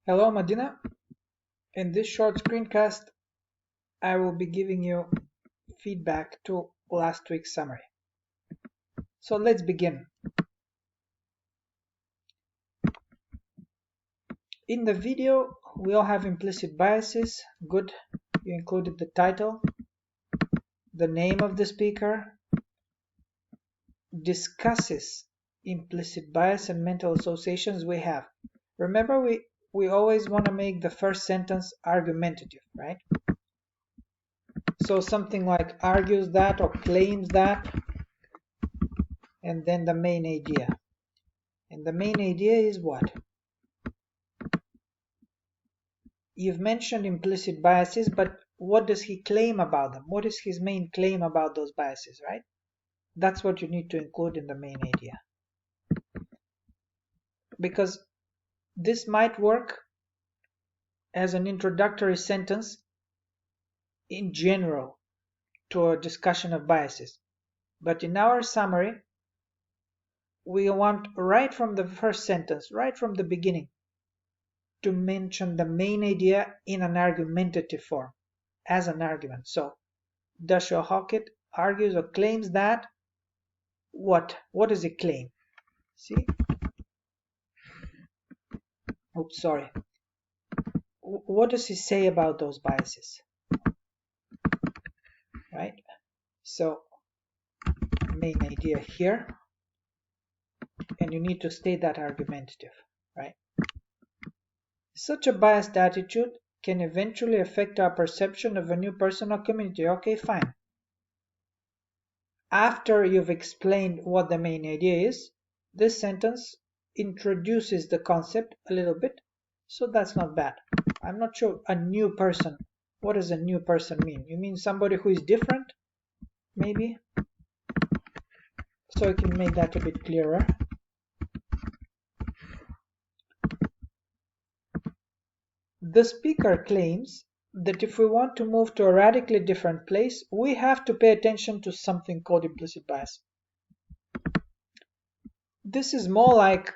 Hello, Madina. In this short screencast, I will be giving you feedback to last week's summary. So let's begin. In the video, we all have implicit biases. Good. You included the title, the name of the speaker, discusses implicit bias and mental associations we have. Remember, we always want to make the first sentence argumentative, right? So something like argues that or claims that, and then the main idea. And the main idea is what? You've mentioned implicit biases, but what does he claim about them? What is his main claim about those biases, right? That's what you need to include in the main idea. Because this might work as an introductory sentence in general to a discussion of biases. But in our summary, we want right from the first sentence, right from the beginning, to mention the main idea in an argumentative form, as an argument. So, Dashiell Hackett argues or claims that what? What does he claim? See? Oops, sorry. What does he say about those biases? Right? So, main idea here, and you need to state that argumentative, right? Such a biased attitude can eventually affect our perception of a new person or community. Okay, fine. After you've explained what the main idea is, this sentence introduces the concept a little bit, so that's not bad. I'm not sure. A new person. What does a new person mean? You mean somebody who is different? Maybe? So I can make that a bit clearer. The speaker claims that if we want to move to a radically different place, we have to pay attention to something called implicit bias. This is more like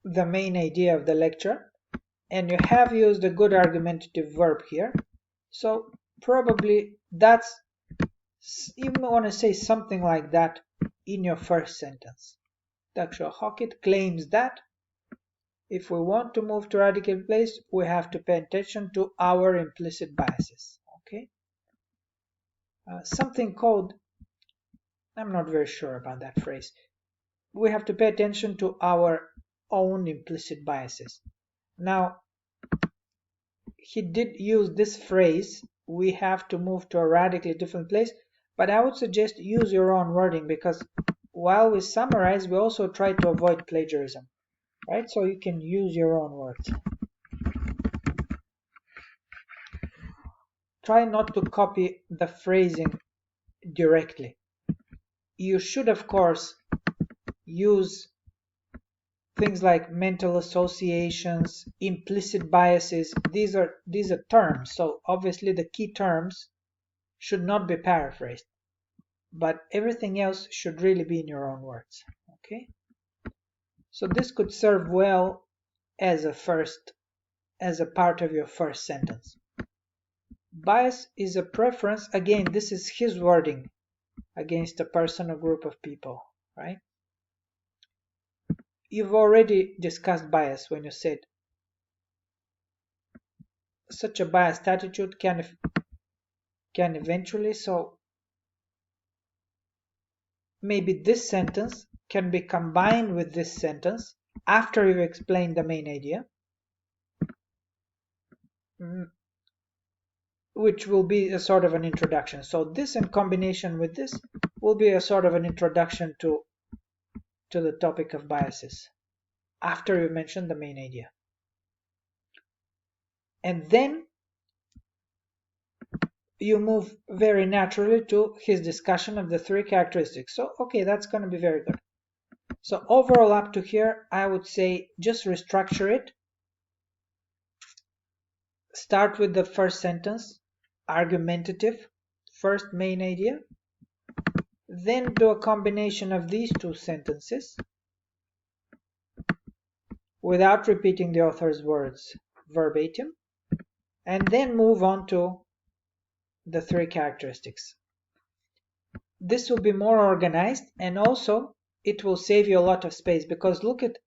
the main idea of the lecture, and you have used a good argumentative verb here. So probably that's, you want to say something like that in your first sentence. Dashiell Hackett claims that if we want to move to a radical place, we have to pay attention to our implicit biases. Okay. Something called, I'm not very sure about that phrase. We have to pay attention to our own implicit biases. Now, he did use this phrase, we have to move to a radically different place, but I would suggest use your own wording, because while we summarize, we also try to avoid plagiarism, right? So you can use your own words. Try not to copy the phrasing directly. You should, of course, use things like mental associations, implicit biases. These are terms, so obviously the key terms should not be paraphrased, but everything else should really be in your own words. Okay, so this could serve well as a part of your first sentence. Bias is a preference, again, this is his wording, against a person or group of people, right? You've already discussed bias when you said such a biased attitude can eventually, so maybe this sentence can be combined with this sentence after you've explained the main idea, which will be a sort of an introduction. So this in combination with this will be a sort of an introduction to the topic of biases after you mention the main idea. And then you move very naturally to his discussion of the three characteristics. So, okay, that's going to be very good. So overall up to here, I would say just restructure it. Start with the first sentence, argumentative, first main idea. Then do a combination of these two sentences without repeating the author's words. verbatim, and then move on to the three characteristics. This will be more organized, and also it will save you a lot of space, because look at,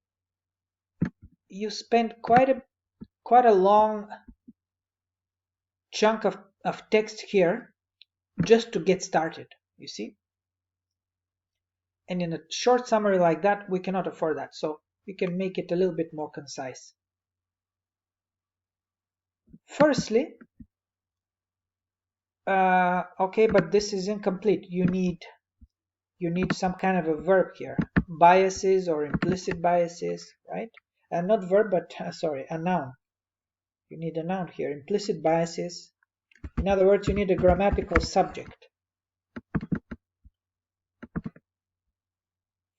you spend quite a long chunk of text here just to get started, you see. And in a short summary like that, we cannot afford that, so we can make it a little bit more concise. Firstly, okay, but this is incomplete. You need some kind of a verb here, biases or implicit biases, right? And not verb, but sorry, a noun. You need a noun here, implicit biases. In other words, you need a grammatical subject.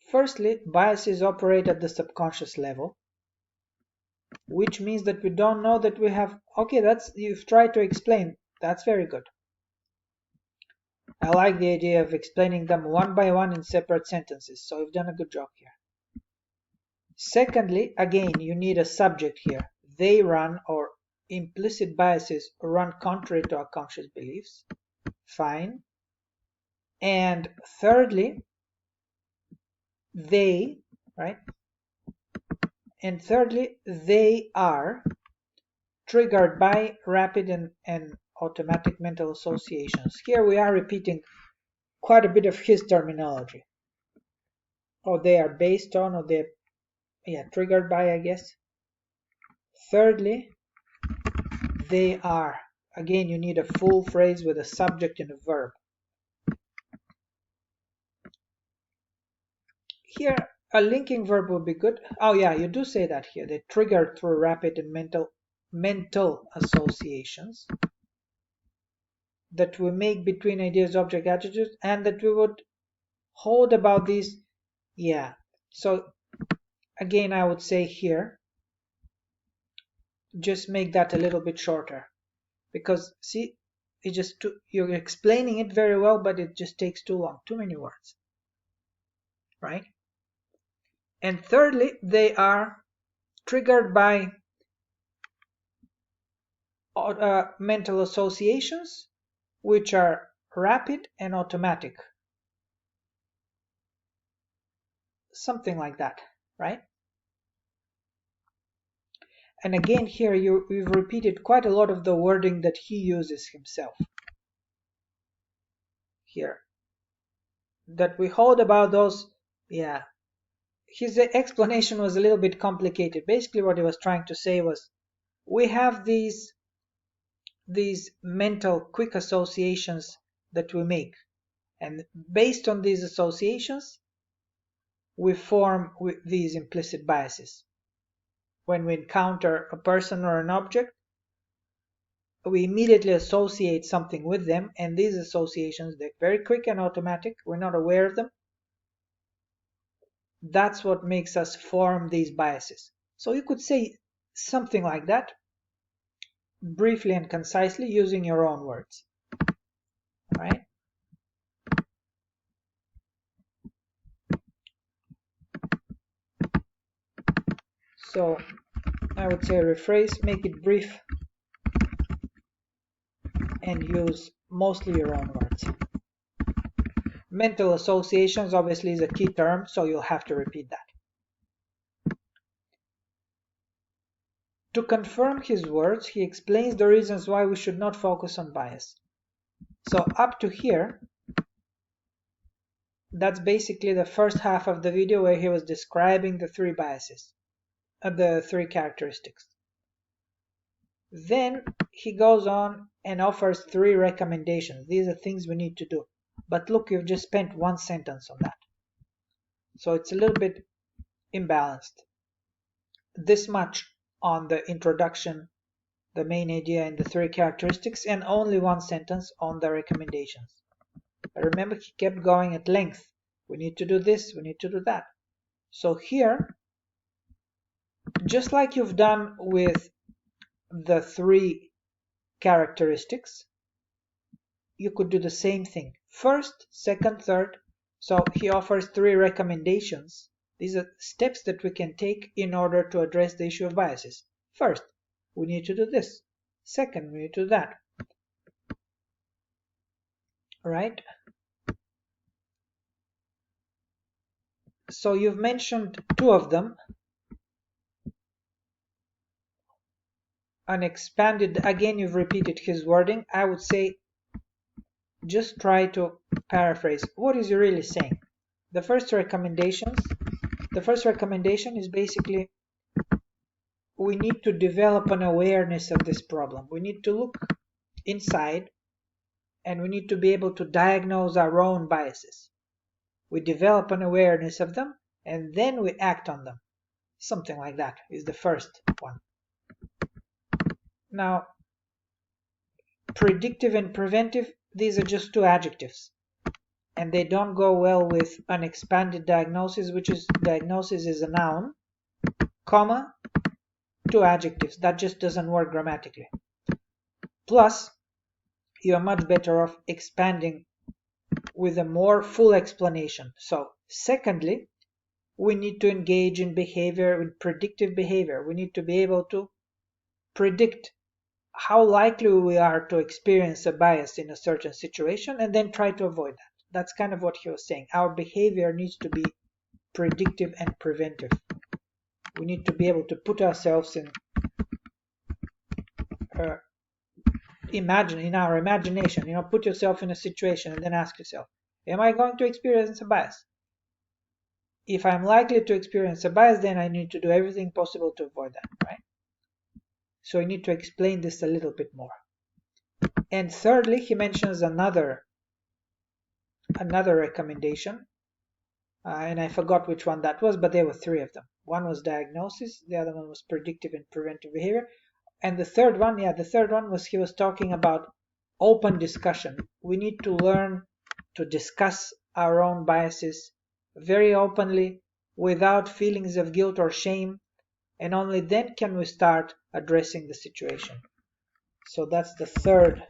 Firstly, biases operate at the subconscious level, which means that we don't know that we have, okay, that's, you've tried to explain, that's very good. I like the idea of explaining them one by one in separate sentences, so you've done a good job here. Secondly, again, you need a subject here. They run, or implicit biases run contrary to our conscious beliefs. Fine. And thirdly, they, right? And thirdly, they are triggered by rapid and automatic mental associations. Here we are repeating quite a bit of his terminology. Or they are based on, or they're, yeah, triggered by, I guess. Thirdly, they are. Again, you need a full phrase with a subject and a verb. Here, a linking verb would be good. Oh yeah, you do say that here. They're triggered through rapid and mental associations that we make between ideas, object, attitudes, and that we would hold about these. Yeah. So again, I would say here, just make that a little bit shorter, because see, it just you're explaining it very well, but it just takes too long, too many words, right? And thirdly, they are triggered by mental associations, which are rapid and automatic, something like that, right? And again, here we've repeated quite a lot of the wording that he uses himself here, that we hold about those. Yeah, his explanation was a little bit complicated. Basically what he was trying to say was, we have these mental quick associations that we make, and based on these associations we form these implicit biases. When we encounter a person or an object, we immediately associate something with them, and these associations, they're very quick and automatic, we're not aware of them. That's what makes us form these biases. So you could say something like that, briefly and concisely, using your own words. All right? So I would say rephrase, make it brief, and use mostly your own words. Mental associations obviously is a key term, so you'll have to repeat that. To confirm his words, he explains the reasons why we should not focus on bias. So up to here, that's basically the first half of the video where he was describing the three biases, the three characteristics. Then he goes on and offers three recommendations. These are things we need to do. But look, you've just spent one sentence on that. So it's a little bit imbalanced. This much on the introduction, the main idea, and the three characteristics, and only one sentence on the recommendations. But remember, he kept going at length. We need to do this, we need to do that. So here, just like you've done with the three characteristics, you could do the same thing. First, second, third. So he offers three recommendations. These are steps that we can take in order to address the issue of biases. First, we need to do this. Second, we need to do that. Right? So you've mentioned two of them. An expanded, again you've repeated his wording. I would say just try to paraphrase. What is he really saying? The first recommendation is basically we need to develop an awareness of this problem. We need to look inside and we need to be able to diagnose our own biases. We develop an awareness of them and then we act on them. Something like that is the first one. Now, predictive and preventive, these are just two adjectives. And they don't go well with an expanded diagnosis, which is diagnosis is a noun, comma, two adjectives. That just doesn't work grammatically. Plus, you are much better off expanding with a more full explanation. So, secondly, we need to engage in behavior, in predictive behavior. We need to be able to predict how likely we are to experience a bias in a certain situation and then try to avoid that. That's kind of what he was saying. Our behavior needs to be predictive and preventive. We need to be able to put ourselves in our imagination, put yourself in a situation and then ask yourself, am I going to experience a bias? If I'm likely to experience a bias, then I need to do everything possible to avoid that, right? So I need to explain this a little bit more. And thirdly, he mentions another recommendation, and I forgot which one that was, but there were three of them. One was diagnosis, the other one was predictive and preventive behavior, and the third one was he was talking about open discussion. We need to learn to discuss our own biases very openly without feelings of guilt or shame, and only then can we start addressing the situation. So that's the third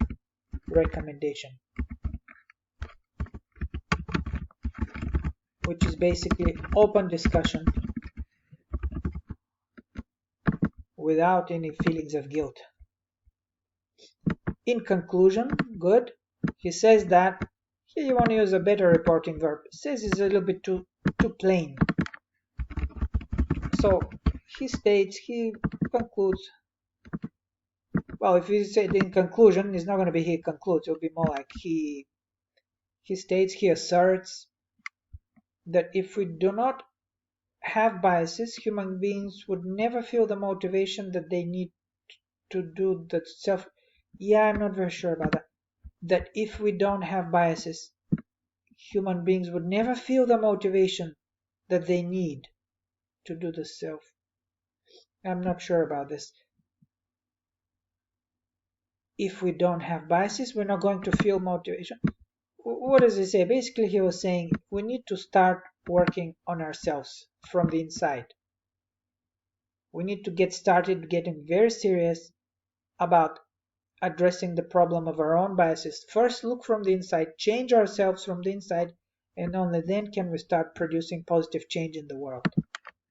recommendation, which is basically open discussion without any feelings of guilt. In conclusion, good. He says that here you want to use a better reporting verb. He says it's a little bit too plain. So he concludes. Well, if you say it in conclusion, it's not going to be he concludes. It'll be more like he asserts that if we do not have biases, human beings would never feel the motivation that they need to do the self. Yeah, I'm not very sure about that. That if we don't have biases, human beings would never feel the motivation that they need to do the self. I'm not sure about this. If we don't have biases, we're not going to feel motivation. What does he say? Basically, he was saying we need to start working on ourselves from the inside. We need to get started getting very serious about addressing the problem of our own biases. First, look from the inside, change ourselves from the inside, and only then can we start producing positive change in the world.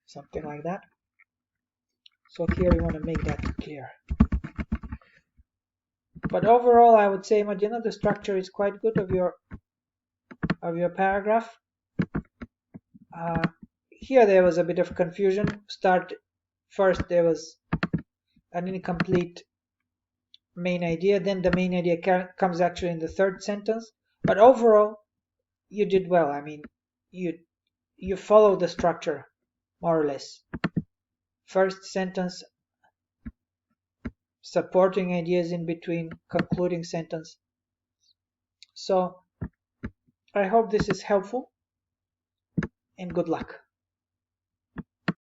Something like that. So here we want to make that clear. But overall, I would say, Madina, the structure is quite good of your paragraph. Here there was a bit of confusion. First there was an incomplete main idea, then the main idea comes actually in the third sentence. But overall, you did well. I mean, you follow the structure more or less. First sentence, supporting ideas in between, concluding sentence. So I hope this is helpful and good luck.